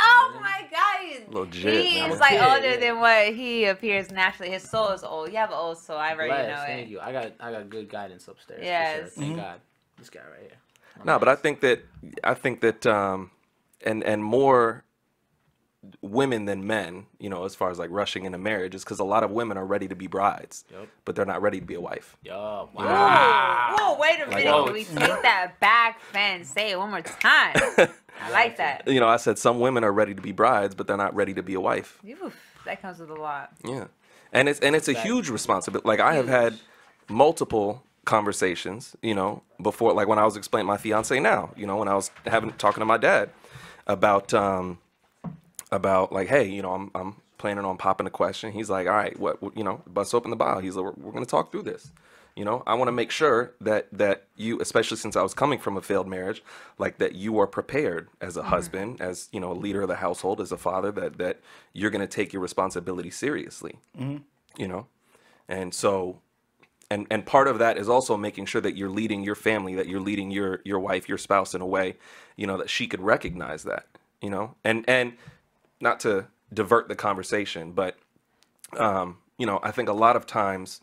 Oh my god! Little jit, He man. is I'm a like kid, older yeah. than what he appears naturally. His soul is old. You have an old soul. I already Bless, know thank it. you. I got good guidance upstairs. Yes. For sure. Thank God. This guy right here. No, but I think that and more women than men, you know, as far as like rushing into marriage, is because a lot of women are ready to be brides, Yep. but they're not ready to be a wife. Yo, Whoa, wow. whoa, wait a minute. oh, Can we take that back, fan? Say it one more time. I like that. You know, I said some women are ready to be brides, but they're not ready to be a wife. Oof, that comes with a lot. Yeah, and it's a huge responsibility. Like I have had multiple conversations, you know, before, like when I was explaining my fiance now, you know, when I was talking to my dad about like, hey, you know, I'm planning on popping a question. He's like, all right, what you know, bust open the bottle. He's like, we're gonna talk through this. You know, I want to make sure that you, especially since I was coming from a failed marriage, like that you are prepared as a husband, as, you know, a leader of the household, as a father, that you're going to take your responsibility seriously, you know? And so, and part of that is also making sure that you're leading your family, that you're leading your wife, your spouse in a way, you know, that she could recognize that, you know, and not to divert the conversation, but, you know, I think a lot of times,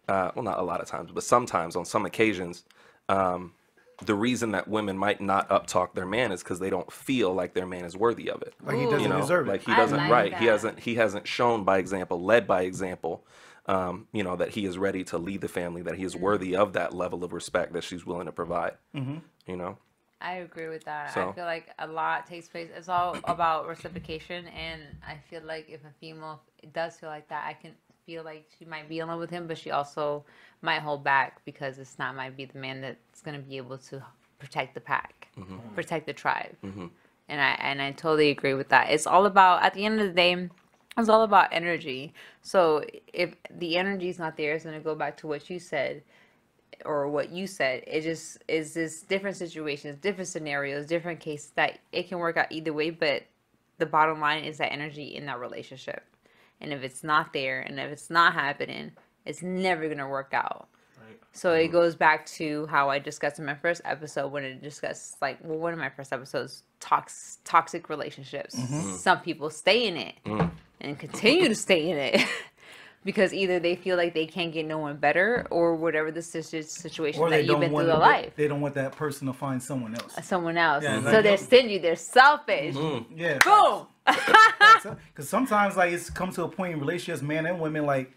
well, not a lot of times, but sometimes on some occasions, the reason that women might not uptalk their man is because they don't feel like their man is worthy of it. Like he Ooh. doesn't You know, deserve it. like he I doesn't, like right? that. He hasn't shown by example, led by example, you know, that he is ready to lead the family, that he is worthy of that level of respect that she's willing to provide. You know, I agree with that. I So- feel like a lot takes place. It's all about reciprocation, and I feel like if a female does feel like that, I can feel like she might be in love with him, but she also might hold back because it's not might be the man that's going to be able to protect the pack, protect the tribe. And I totally agree with that. It's all about, at the end of the day, it's all about energy. So if the energy is not there, it's going to go back to what you said. Or what you said, it just is this different situations, different scenarios, different cases that it can work out either way. But the bottom line is that energy in that relationship, and if it's not there, and if it's not happening, it's never gonna work out. Right. So it goes back to how I discussed in my first episode when it discussed one of my first episodes, toxic relationships. Some people stay in it and continue to stay in it. because either they feel like they can't get no one better, or whatever the situation Or that they you've don't been through want the life. they don't want that person to find someone else. Someone else. Yeah, So like- they're stingy. They're selfish. Yeah. Boom. Because sometimes like it's come to a point in relationships, man and women, like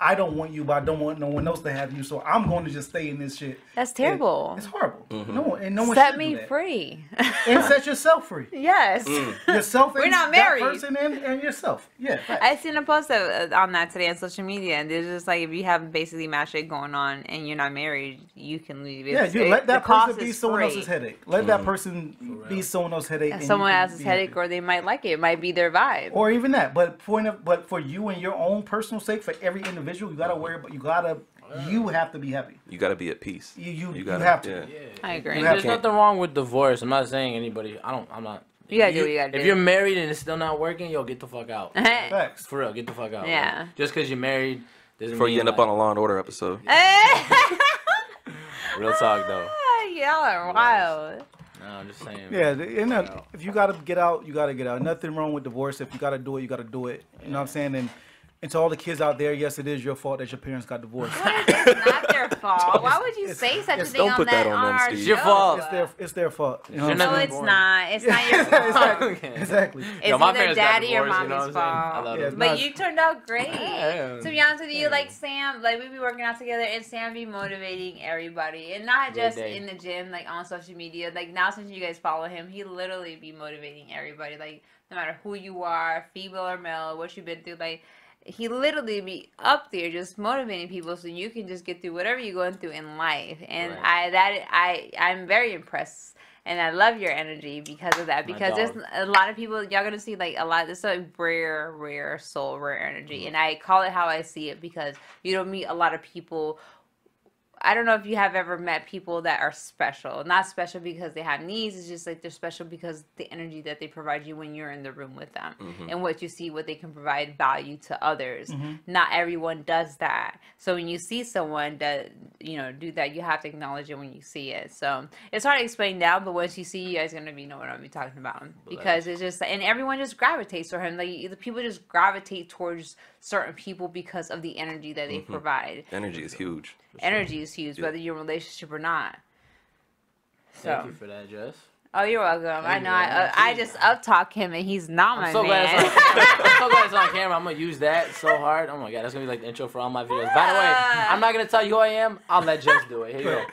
I don't want you, but I don't want no one else to have you, so I'm going to just stay in this shit. That's terrible. It's horrible. No one Set should me do that. free. And set yourself free. Yes. Yourself. We're and not that married. person and yourself. Yeah. facts. I seen a post on that today on social media, and there's just like, if you have basically match shit going on and you're not married, you can leave. Yeah, you let that the cost person be is someone free. else's headache. Let that person be someone else's headache. and you Someone can else's be headache, happy. or they might like it. It might be their vibe. Or even that, but for you and your own personal sake, for every individual, you gotta worry about. You have to be happy. You got to be at peace. You gotta, have to. yeah. I agree. You There's have- nothing wrong with divorce. I'm not saying anybody. I'm not. You gotta do what you gotta do. If you're married and it's still not working, yo, get the fuck out. Facts. For real, get the fuck out. Yeah. Like, just because you're married doesn't Before mean you end up on a Law and Order episode. real talk though. Y'all are wild. No, I'm just saying. Yeah, if you gotta get out, you gotta get out. Nothing wrong with divorce. If you gotta do it, you gotta do it. You know what I'm saying? And to all the kids out there, yes, it is your fault that your parents got divorced. It's not their fault. Why would you say such a thing don't on put that on them, our Steve. It's your show? fault. It's their fault. You know what Shouldn't I'm No, have saying? been it's born. not. It's not your fault. Exactly. It's Yo, my either parents got daddy or divorced, you know mommy's what I'm saying? I fault. love Yeah, them. But Nice. you turned out great. Yeah. To be honest with you, like Sam, like we be working out together, and Sam be motivating everybody, and not Great just day. in the gym, like on social media. Like now, since you guys follow him, he literally be motivating everybody. Like no matter who you are, female or male, what you've been through, like. He literally be up there just motivating people so you can just get through whatever you're going through in life. And Right. I'm very impressed, and I love your energy because of that. My Because there's dog. a lot of people, y'all gonna see like a lot. This is a rare soul, rare energy, and I call it how I see it because you don't meet a lot of people. I don't know if you have ever met people that are special. Not special because they have needs. It's just like they're special because the energy that they provide you when you're in the room with them and what you see, what they can provide value to others. Not everyone does that. So when you see someone that, do that, you have to acknowledge it when you see it. So it's hard to explain now, but once you see, you guys going to know what I'm talking about. Because it's just, and everyone just gravitates to him. Like the people just gravitate towards certain people because of the energy that they provide. Energy is huge. Energy is huge, whether you're in a relationship or not. Thank you for that, Jess. Oh, you're welcome. I Thank know. you. I just up talk him, and he's not my I'm so glad man. it's on camera. I'm so glad it's on camera. I'm gonna use that so hard. Oh my god, that's gonna be like the intro for all my videos. By the way, I'm not gonna tell you who I am. I'll let Jess do it. Here you go.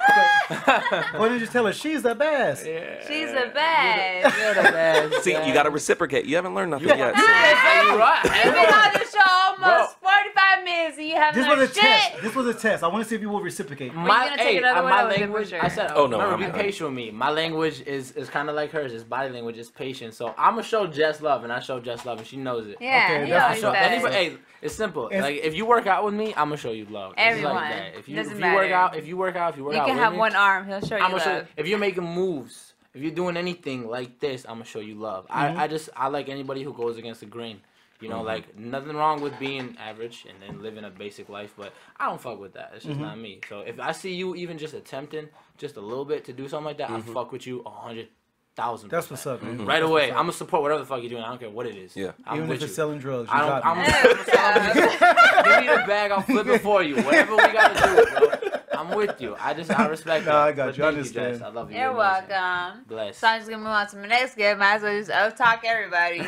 Why didn't you tell her she's the best? Yeah. She's the best. You're the best. See, Jess. you got to reciprocate. You haven't learned nothing You- yet. You're right. You've been on the show almost 45 minutes, and you haven't This was a learned test. shit. This was a test. I want to see if you will reciprocate. you gonna take another one my or was it for language. sure? I said, Oh, no, remember, I'm- be patient with me. My language is kind of like hers. It's body language. It's patience. So I'm gonna show Jess love, and I show Jess love, and she knows it. Yeah, Okay, he that's always what's up. does. Anybody, hey, it's simple. It's- Like if you work out with me, I'm gonna show you love. It's Everyone. Like that. If you Doesn't work matter. out, if you work out You with can have me, one arm. He'll show you I'm gonna show you, love. if you're making moves, if you're doing anything like this, I'm gonna show you love. I like anybody who goes against the grain. You know, like nothing wrong with being average and then living a basic life, but I don't fuck with that. It's just not me. So if I see you even just attempting just a little bit to do something like that, I fuck with you 100,000%. That's what's up, man. Right away, I'm gonna support whatever the fuck you're doing. I don't care what it is. Yeah. I'm Even with if it's you. selling drugs, you I got don't. me. Give me the bag. I'll flip it for you. Whatever we gotta do, bro. I'm with you. I respect Nah, that. I got But you. I thank understand. Jess. I love you. You're amazing. welcome. Bless. So I'm just gonna move on to my next guest. Might as well just up talk everybody.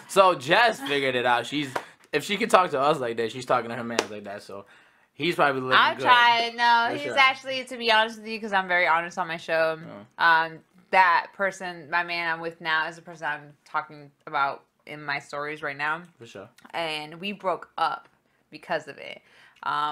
So Jess figured it out. If she can talk to us like that, she's talking to her man like that. So he's probably living I'm good. trying. No, For he's sure. actually, to be honest with you, because I'm very honest on my show. That person, my man I'm with now, is the person I'm talking about in my stories right now, For sure. and we broke up because of it.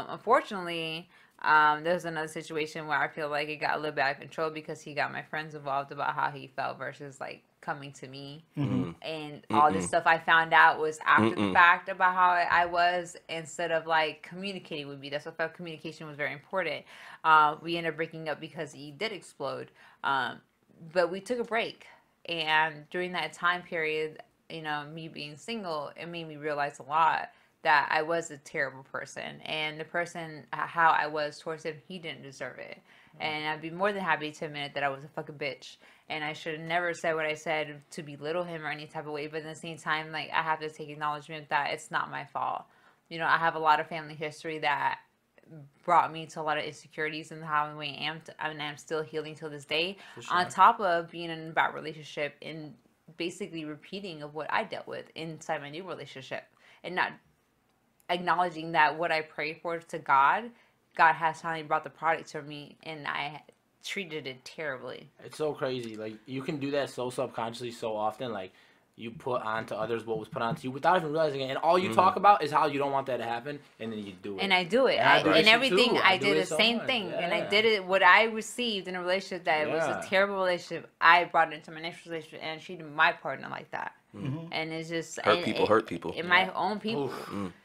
Unfortunately, there's another situation where I feel like it got a little bit out of control because he got my friends involved about how he felt versus like coming to me, and all this stuff I found out was after the fact about how I was, instead of like communicating with me. That's what I felt communication was very important. We ended up breaking up because he did explode, but we took a break, and during that time period, me being single, it made me realize a lot that I was a terrible person, and the person how I was towards him, he didn't deserve it. And I'd be more than happy to admit that I was a fucking bitch, and I should have never said what I said to belittle him or any type of way. But at the same time, like, I have to take acknowledgement that it's not my fault. you know, I have a lot of family history that brought me to a lot of insecurities in how I am, and I'm still healing till this day. Sure. On top of being in a bad relationship and basically repeating of what I dealt with inside my new relationship, and not acknowledging that what I prayed for to God has finally brought the product to me, and I treated it terribly. It's so crazy. Like, you can do that so subconsciously so often. Like, you put onto others what was put onto you without even realizing it. And all you talk about is how you don't want that to happen, and then you do it. And I do it. And Everything, too. I do did it the so same much. thing. Yeah. And I did it, what I received in a relationship that was a terrible relationship, I brought it into my next relationship and treated my partner like that. And it's just... Hurt people. And my own people.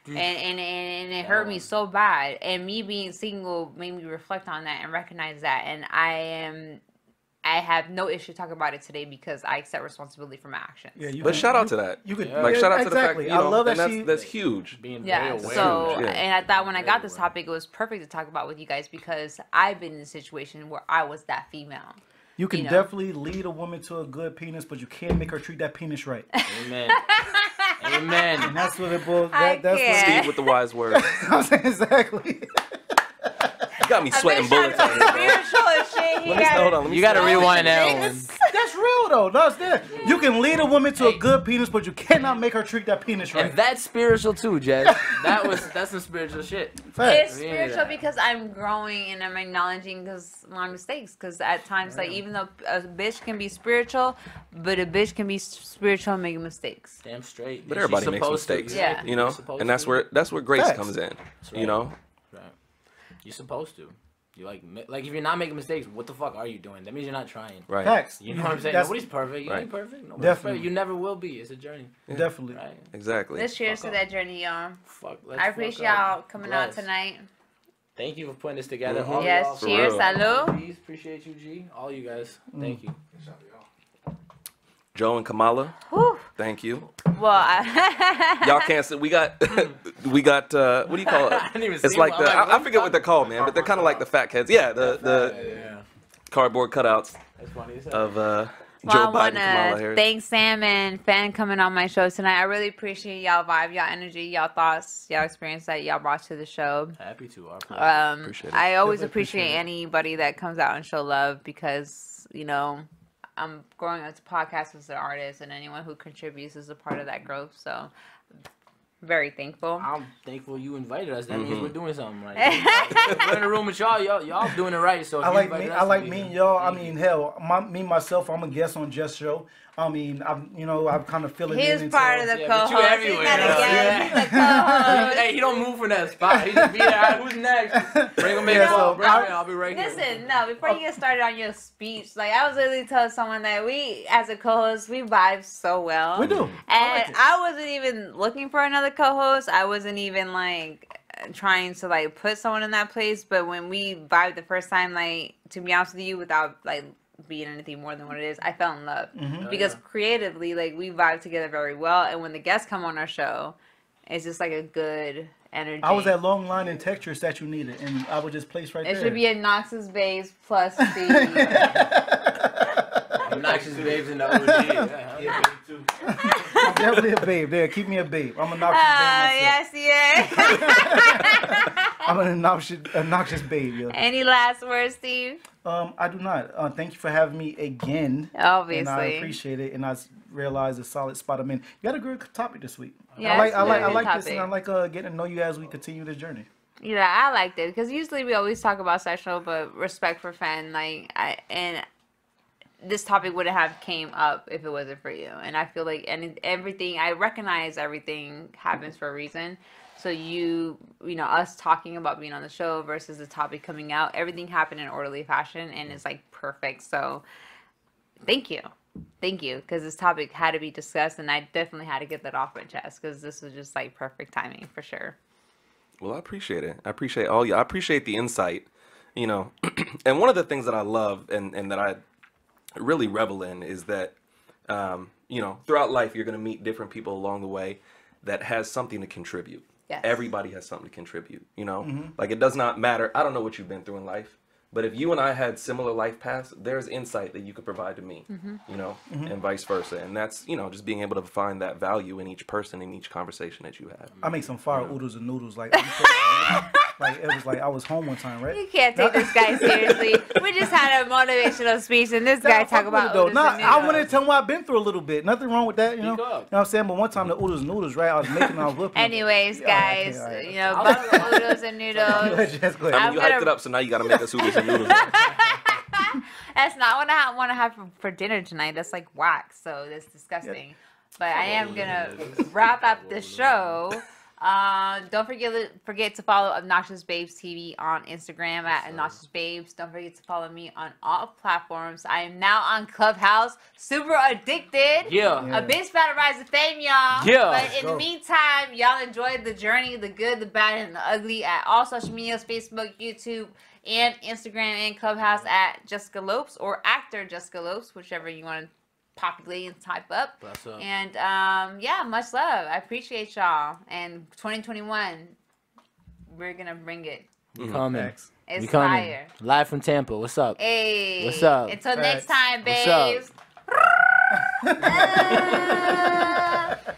And it hurt me so bad. And me being single made me reflect on that and recognize that. And I have no issue talking about it today because I accept responsibility for my actions. Yeah, But shout out to that. You could Like, shout out to the fact, exactly. you know, I love that and that's huge. Being very Yeah, aware. so, Yeah. and I thought when I got this topic, it was perfect to talk about with you guys because I've been in a situation where I was that female. You can you know. definitely lead a woman to a good penis, but you can't make her treat that penis right. Amen. Amen. And that's what it boils. I That's can't. Steve with the wise words. I'm saying exactly. You got me sweating bullets out here, bro. Spiritual and shit. Let me hold on. Let me You gotta stop. rewind that one. That's real though. That's there. You can lead a woman to a good penis, but you cannot make her treat that penis right. And that's spiritual too, Jess. That's some spiritual shit. Facts. It's spiritual because I'm growing and I'm acknowledging my mistakes. Because at times, like, even though a bitch can be spiritual, but a bitch can be spiritual and make mistakes. Damn straight. But And she's everybody makes supposed to. mistakes, Yeah. you know, She's supposed and that's to. where grace Facts. comes in, right. you know. Right. You're supposed to. You like if you're not making mistakes, what the fuck are you doing? That means you're not trying. Right. Facts. You know what I'm saying? That's- Nobody's perfect. You Right. ain't perfect. Nobody's Definitely. perfect. You never will be. It's a journey. Definitely. Right? Exactly. Let's cheers Fuck to up. that journey, y'all. Fuck. Let's I fuck appreciate up. y'all coming out Bless. tonight. Thank you for putting this together. Mhm. All Yes, y'all. For cheers, real. salud. Please appreciate you, G. All you guys. Thank you. Joe and Kamala, Whew. thank you. Well, Y'all can't see. We got what do you call it? I didn't even It's see like one. the I'm like, I forget what they're called, man, but they're kind of like the fat kids. Yeah, the Yeah. cardboard cutouts That's funny as hell. of well, Joe I Biden want and Kamala to Harris. thank Sam and Fan coming on my show tonight. I really appreciate y'all vibe, y'all energy, y'all thoughts, y'all experience that y'all brought to the show. Happy to. Appreciate it. I always Definitely appreciate appreciate it. anybody that comes out and show love because, you know, I'm growing as a podcast as an artist, and anyone who contributes is a part of that growth. So, very thankful. I'm thankful you invited us. That Mm-hmm. means we're doing something right. We're in a room with y'all doing it right. So if I you like invited me. us I to like be me here, and y'all. I thank mean, you. hell, me myself. I'm a guest on Jess' show. I mean, I'm kind of feeling. He's in part of the Yeah, but you co-host. He's everywhere. not a Yeah. guest. He's a co-host. Hey, he don't move from that spot. He just be there. Who's next? Bring him in. Yeah, Bro. so Bring him in. I'll be right here. Listen, no, before you get started on your speech, like, I was literally telling someone that we, as a co-host, we vibe so well. We do. And I wasn't even looking for another co-host. I wasn't even, like, trying to, like, put someone in that place. But when we vibed the first time, like, to be honest with you, without, like, being anything more than what it is, I fell in love. Because creatively, like, we vibe together very well. And when the guests come on our show, it's just, like, a good energy. I was that long line in textures that you needed, and I was just placed right It there. should be Obnoxious Babes plus the... Obnoxious babes in the OG. Yeah, I'm definitely a babe. There, keep me a babe. I'm an obnoxious babe myself. yes. I'm an obnoxious babe. Yo. Any last words, Steve? I do not. Thank you for having me again. Obviously. And I appreciate it, and I realize the solid spot I'm in. You got a good topic this week. Yeah, I it's a like very good this, and I topic. like getting to know you as we continue this journey. Yeah, I liked it because usually we always talk about sexual, but respect for Fan, this topic wouldn't have came up if it wasn't for you. And I feel like everything, I recognize everything happens for a reason. So us talking about being on the show versus the topic coming out, everything happened in orderly fashion and it's like perfect. So thank you, because this topic had to be discussed, and I definitely had to get that off my chest because this was just like perfect timing for sure. Well, I appreciate it. I appreciate all you. I appreciate the insight, And one of the things that I love and that I really revel in is that, throughout life, you're going to meet different people along the way that has something to contribute. Yes. Everybody has something to contribute, Like, it does not matter. I don't know what you've been through in life, But if you and I had similar life paths, there's insight that you could provide to me, you know, and vice versa. And that's, you know, just being able to find that value in each person, in each conversation that you have. I make some fire oodles and noodles. Like, like it was like I was home one time, right? You can't take this guy seriously. We just had a motivational speech, and this guy talk about oodles and I noodles. wanted to tell him what I've been through a little bit. Nothing wrong with that, you know. Speak You know up. what I'm saying? But one time the oodles and noodles, right? I was making, I was whipping. Anyways, guys, all right. you know, buffalo oodles and noodles. Just go I ahead. mean, you hyped it up, so now you got to make us oodles and noodles. That's not what I want to have for dinner tonight. That's like wax, so that's disgusting. But I am gonna wrap up the show. Don't forget to follow Obnoxious Babes TV on Instagram at Obnoxious Babes. Don't forget to follow me on all platforms. I am now on Clubhouse. Super addicted. Yeah. A bitch about to rise to fame, y'all. Yeah. But in the meantime, y'all enjoy the journey, the good, the bad, and the ugly at all social medias, Facebook, YouTube, and Instagram and Clubhouse at Jessica Lopes or actor Jessica Lopes, whichever you want to populate and type up. What's up? And yeah, much love. I appreciate y'all. And 2021, we're gonna bring it. We coming. Facts. It's We coming. fire. Live from Tampa. What's up? Hey. What's up? Until next Facts. time, What's up? babes.